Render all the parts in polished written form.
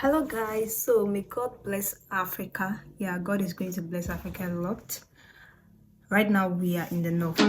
Hello guys, so may God bless Africa. Yeah, God is going to bless Africa a lot. Right now we are in the north.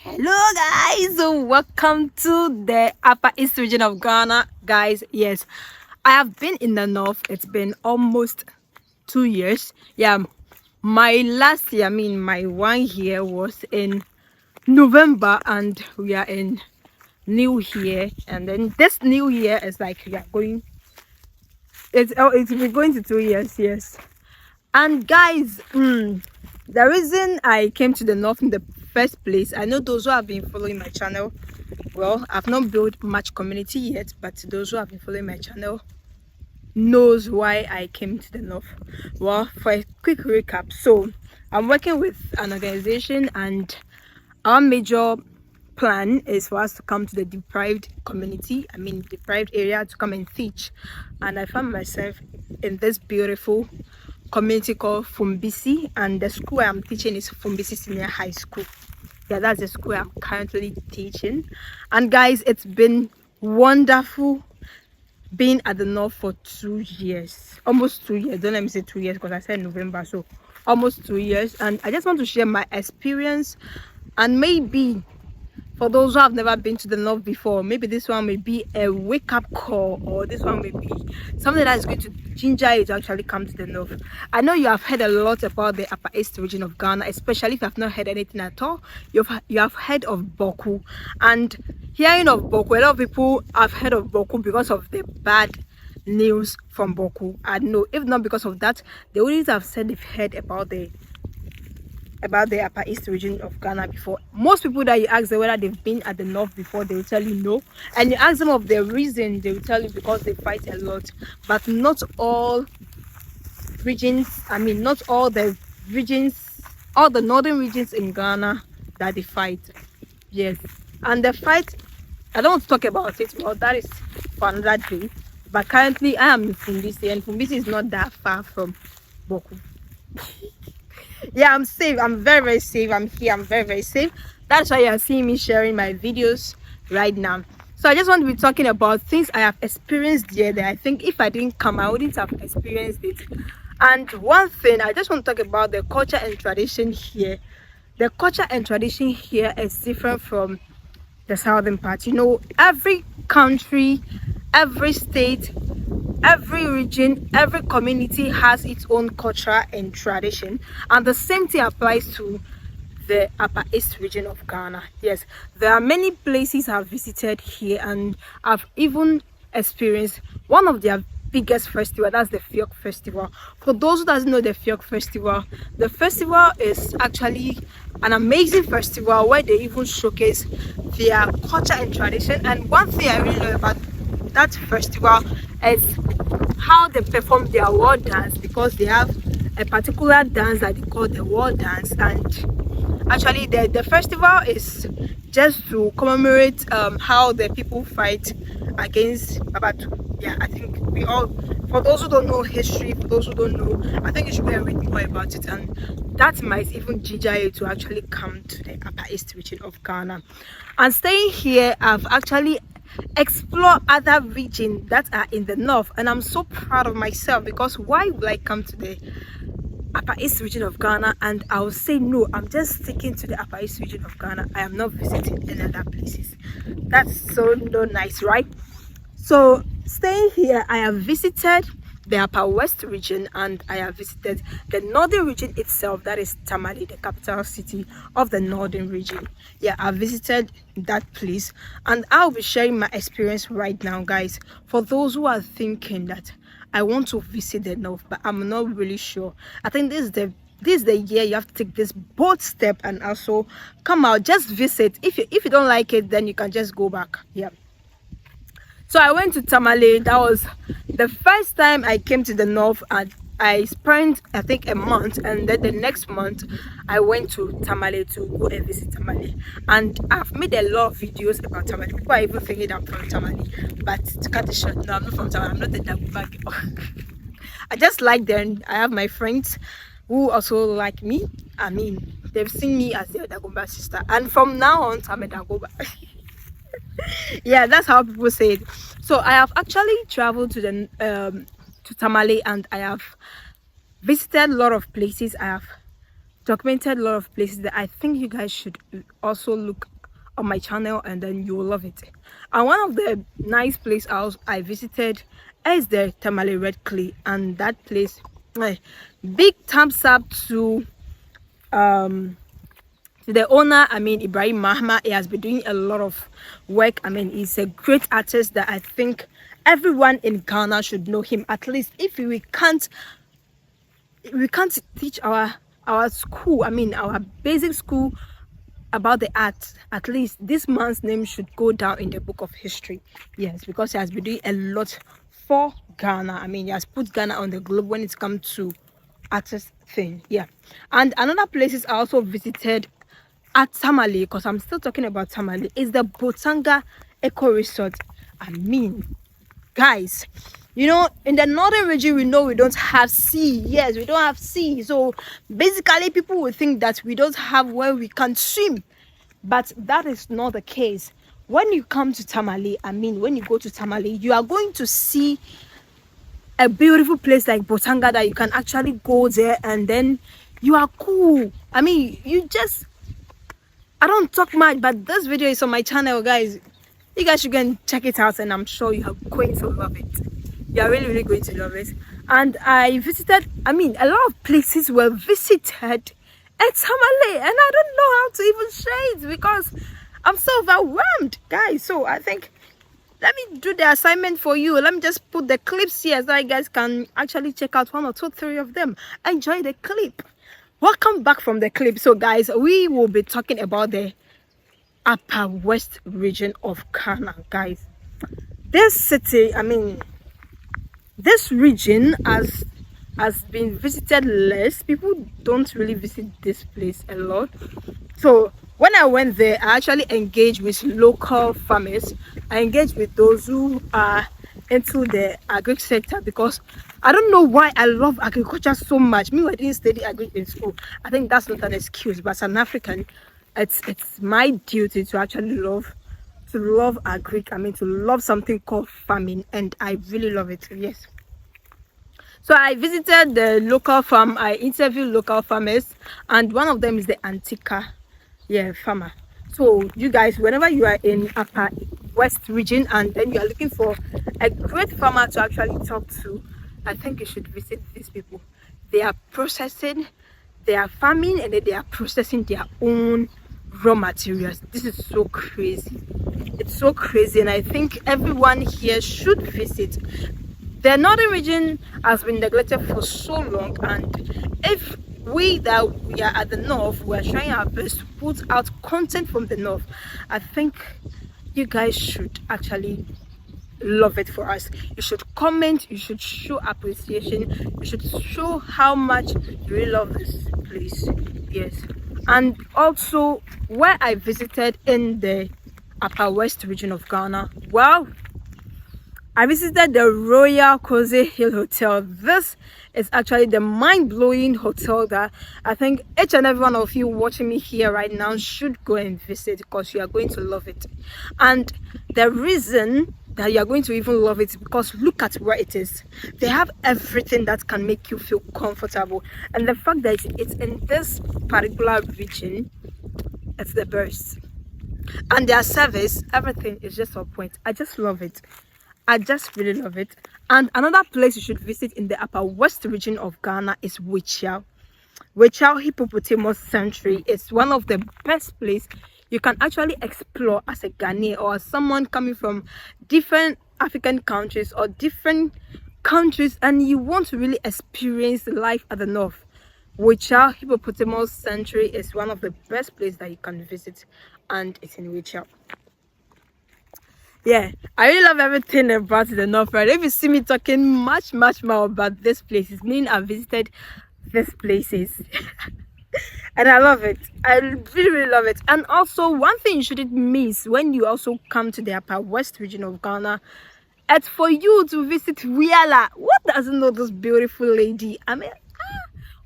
Hello guys, welcome to the Upper East region of Ghana. Guys, yes, I have been in the north. It's been almost 2 years. Yeah, my last year, my 1 year was in November, and we are in New Year. And then this New Year is like we are going. It's been going to 2 years, yes. And guys, the reason I came to the north in the first place, I know those who have been following my channel, well, I've not built much community yet, but those who have been following my channel knows why I came to the north. Well, for a quick recap, so I'm working with an organization, and our major plan is for us to come to the deprived community, deprived area, to come and teach. And I found myself in this beautiful community called Fumbisi, and the school I'm teaching is Fumbisi Senior High School. Yeah, that's the school I'm currently teaching. And guys, it's been wonderful being at the north for 2 years, almost 2 years. Don't let me say 2 years because I said November, so almost 2 years. And I just want to share my experience, and maybe for those who have never been to the north before, maybe this one may be a wake-up call, or this one may be something that is going to ginger you to actually come to the north. I know you have heard a lot about the Upper East region of Ghana, especially if you have not heard anything at all. You have heard of Boku, and hearing of Boku, a lot of people have heard of Boku because of the bad news from Boku. I know, if not because of that, they wouldn't have said they've heard about the Upper East region of Ghana before. Most people that you ask them whether they've been at the north before, they will tell you no. And you ask them of their reason, they will tell you because they fight a lot. But not all regions, not all the regions, all the northern regions in Ghana that they fight. Yes. And the fight, I don't want to talk about it, well, that is for another day. But currently I am in Fumbisi, and Fumbisi is not that far from Boku. Yeah, I'm safe. I'm very, very safe. I'm here. I'm very, very safe. That's why you're seeing me sharing my videos right now. So I just want to be talking about things I have experienced here that I think if I didn't come, I wouldn't have experienced it. And one thing, I just want to talk about the culture and tradition here. The culture and tradition here is different from the southern part. You know, every country, every state, every region, every community has its own culture and tradition, and the same thing applies to the Upper East region of Ghana. Yes, there are many places I've visited here, and I've even experienced one of their biggest festival, that's the Fiok festival. For those who doesn't know the Fiok festival, the festival is actually an amazing festival where they even showcase their culture and tradition. And one thing I really love about that festival is how they perform their world dance, because they have a particular dance that they call the world dance. And actually the festival is just to commemorate how the people fight against Babatu. Yeah, I think we all, for those who don't know history, for those who don't know, I think you should go and read more about it, and that might even ginger you to actually come to the Upper East region of Ghana. And staying here, I've actually explore other regions that are in the north, and I'm so proud of myself, because why would I come to the Upper East region of Ghana and I will say no, I'm just sticking to the Upper East region of Ghana, I am not visiting any other places? That's so nice, right? So staying here, I have visited the Upper West region, and I have visited the northern region itself, that is Tamale, the capital city of the northern region. Yeah, I visited that place, and I'll be sharing my experience right now, guys. For those who are thinking that I want to visit the north but I'm not really sure, I think this is the year you have to take this bold step and also come out, just visit. If you don't like it, then you can just go back. Yeah. So I went to Tamale. That was the first time I came to the north, and I spent, I think, a month, and then the next month I went to Tamale to go and visit Tamale. And I've made a lot of videos about Tamale. People are even thinking I'm from Tamale, but to cut it short, no, I'm not from Tamale. I'm not a Debunking girl. I just like them. I have my friends who also like me. I mean, they've seen me as their Dagomba sister, and from now on, I'm a Dagomba. Yeah, that's how people say it. So I have actually traveled to the to Tamale, and I have visited a lot of places. I have documented a lot of places that I think you guys should also look on my channel, and then you will love it. And one of the nice places I visited is the Tamale Red Clay, and that place, big thumbs up to the owner. I mean, Ibrahim Mahma. He has been doing a lot of work. I mean, he's a great artist that I think everyone in Ghana should know him. At least if we can't teach our school, I mean our basic school, about the art, at least this man's name should go down in the book of history. Yes, because he has been doing a lot for Ghana. I mean, he has put Ghana on the globe when it comes to artist thing. Yeah. And another places I also visited at Tamale, because I'm still talking about Tamale, is the Botanga Eco Resort. I mean, guys, you know, in the northern region, we know we don't have sea. Yes, we don't have sea. So basically, people will think that we don't have where we can swim, but that is not the case. When you come to Tamale, I mean, when you go to Tamale, you are going to see a beautiful place like Botanga that you can actually go there, and then you are cool. I mean, I don't talk much, but this video is on my channel, guys. You guys should go and check it out, and I'm sure you are going to love it. You are really going to love it. And I visited, I mean, a lot of places were visited at Tamale, and I don't know how to even say it because I'm so overwhelmed, guys. So I think, let me do the assignment for you. Let me just put the clips here so you guys can actually check out 1 or 2, 3 of them. Enjoy the clip. Welcome back from the clip. So guys, we will be talking about the upper west region of Ghana, guys. This city, I mean, this region has been visited less. People don't really visit this place a lot. So when I went there, I actually engaged with local farmers. I engaged with those who are into the agri sector, because I don't know why I love agriculture so much. Me, I didn't study agri in school. I think that's not an excuse, but as an African, it's my duty to actually love agri. I mean, to love something called farming, and I really love it. Yes. So I visited the local farm. I interviewed local farmers, and one of them is the Antika, farmer. So you guys, whenever you are in upper west region and then you are looking for a great farmer to actually talk to, I think you should visit these people. They are processing, they are farming, and then they are processing their own raw materials. This is so crazy. It's so crazy, and I think everyone here should visit. The northern region has been neglected for so long, and if we are at the north, we're trying our best to put out content from the north, I think you guys should actually love it for us. You should comment, you should show appreciation, you should show how much you really love this place. Yes. And also, where I visited in the upper west region of Ghana, well, I visited the Royal Cozy Hill Hotel. This is actually the mind-blowing hotel that I think each and every one of you watching me here right now should go and visit, because you are going to love it. And the reason that you are going to even love it is because look at where it is. They have everything that can make you feel comfortable, and the fact that it's in this particular region, it's the best. And their service, everything is just on point. I just love it. I just really love it. And another place you should visit in the upper west region of Ghana is Wichao. Wichao Hippopotamus Sanctuary is one of the best places you can actually explore as a Ghanaian or as someone coming from different African countries or different countries, and you want to really experience life at the north. Wichao Hippopotamus Sanctuary is one of the best places that you can visit, and it's in Wichao. Yeah, I really love everything about the north, right? If you see me talking much more about this places, meaning I visited these places. And I love it. I really love it. And also, one thing you shouldn't miss when you also come to the upper west region of Ghana, it's for you to visit Riala. What doesn't know this beautiful lady? I mean,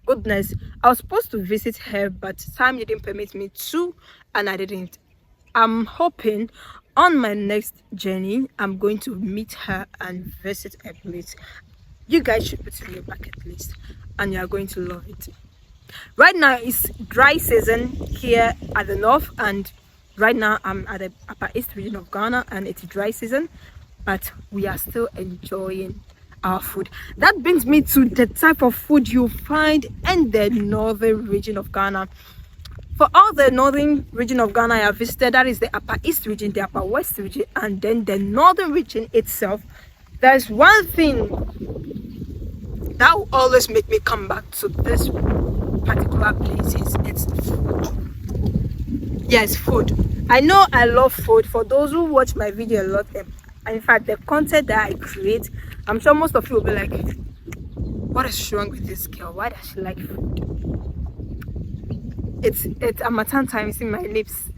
goodness, I was supposed to visit her, but time didn't permit me to, and I didn't. I'm hoping on my next journey I'm going to meet her and visit her place. You guys should put it in your bucket list, and you are going to love it. Right now it's dry season here at the north, and right now I'm at the upper east region of Ghana and it's dry season, but we are still enjoying our food. That brings me to the type of food you find in the northern region of Ghana. For all the northern region of Ghana I have visited, that is the upper east region, the upper west region, and then the northern region itself, there's one thing that will always make me come back to this particular places. It's food. Yes, food. I know I love food. For those who watch my video a lot, in fact the content that I create, I'm sure most of you will be like, what is wrong with this girl? Why does she like food? It's Harmattan time, it's in my lips.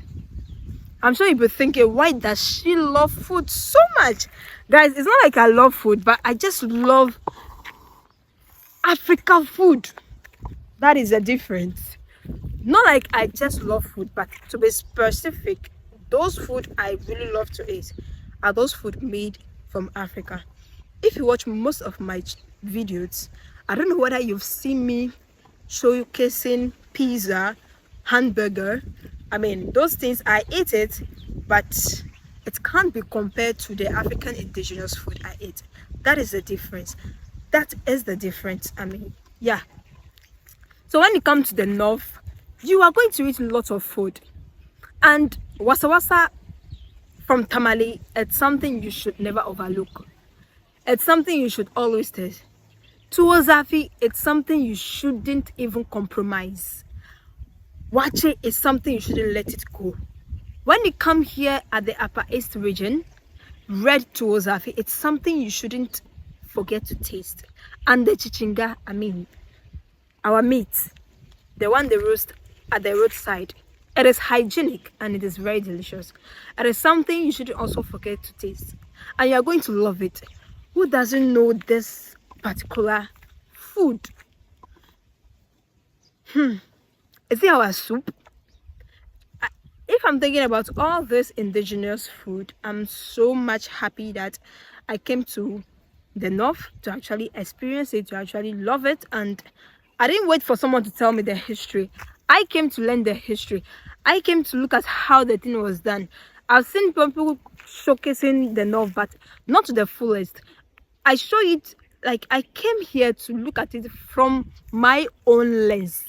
I'm sure you'll be thinking, why does she love food so much? Guys, it's not like I love food, but I just love African food. That is the difference. Not like I just love food, but to be specific, those food I really love to eat are those food made from Africa. If you watch most of my videos, I don't know whether you've seen me showcasing pizza, hamburger. I mean, those things I eat it, but it can't be compared to the African indigenous food I eat. That is the difference. That is the difference. I mean, yeah. So when you come to the north, you are going to eat lots of food. And wasa wasa from Tamale, it's something you should never overlook. It's something you should always taste. Tuwozafi, it's something you shouldn't even compromise. Wache is something you shouldn't let it go. When you come here at the upper east region, red tuwozafi, it's something you shouldn't forget to taste. And the chichinga, I mean, our meat, the one they roast at the roadside, it is hygienic and it is very delicious. It is something you shouldn't also forget to taste, and you are going to love it. Who doesn't know this particular food? Is it our soup? If I'm thinking about all this indigenous food, I'm so much happy that I came to the north to actually experience it, to actually love it. And I didn't wait for someone to tell me the history. I came to learn the history. I came to look at how the thing was done. I've seen people showcasing the north, but not to the fullest. I show it, like, I came here to look at it from my own lens.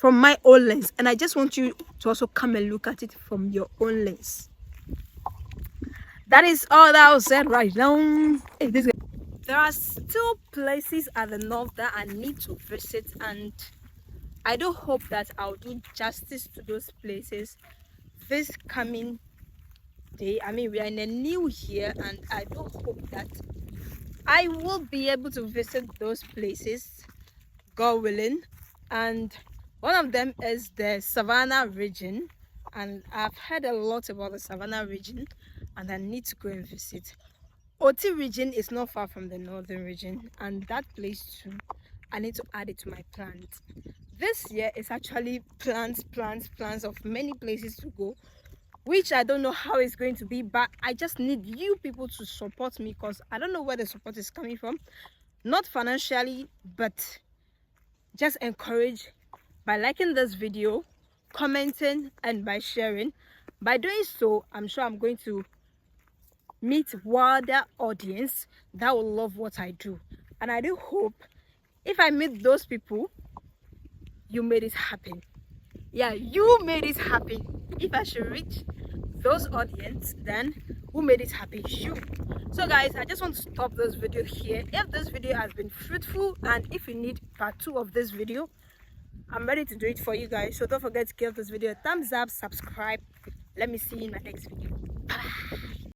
And I just want you to also come and look at it from your own lens. That is all that was said right now. There are still places at the north that I need to visit, and I do hope that I'll do justice to those places this coming day. I mean, we are in a new year, and I do hope that I will be able to visit those places, God willing. And one of them is the Savannah region, and I've heard a lot about the Savannah region, and I need to go and visit. Oti region is not far from the northern region, and that place too, I need to add it to my plans. This year is actually plans of many places to go, which I don't know how it's going to be, but I just need you people to support me, because I don't know where the support is coming from. Not financially, but just encourage by liking this video, commenting, and by sharing. By doing so, I'm sure I'm going to meet wider audience that will love what I do. And I do hope if I meet those people, you made it happen. Yeah, you made it happen. If I should reach those audience, then who made it happen? You. So guys, I just want to stop this video here. If this video has been fruitful, and if you need part 2 of this video, I'm ready to do it for you guys. So don't forget to give this video a thumbs up, subscribe. Let me see you in my next video. Bye.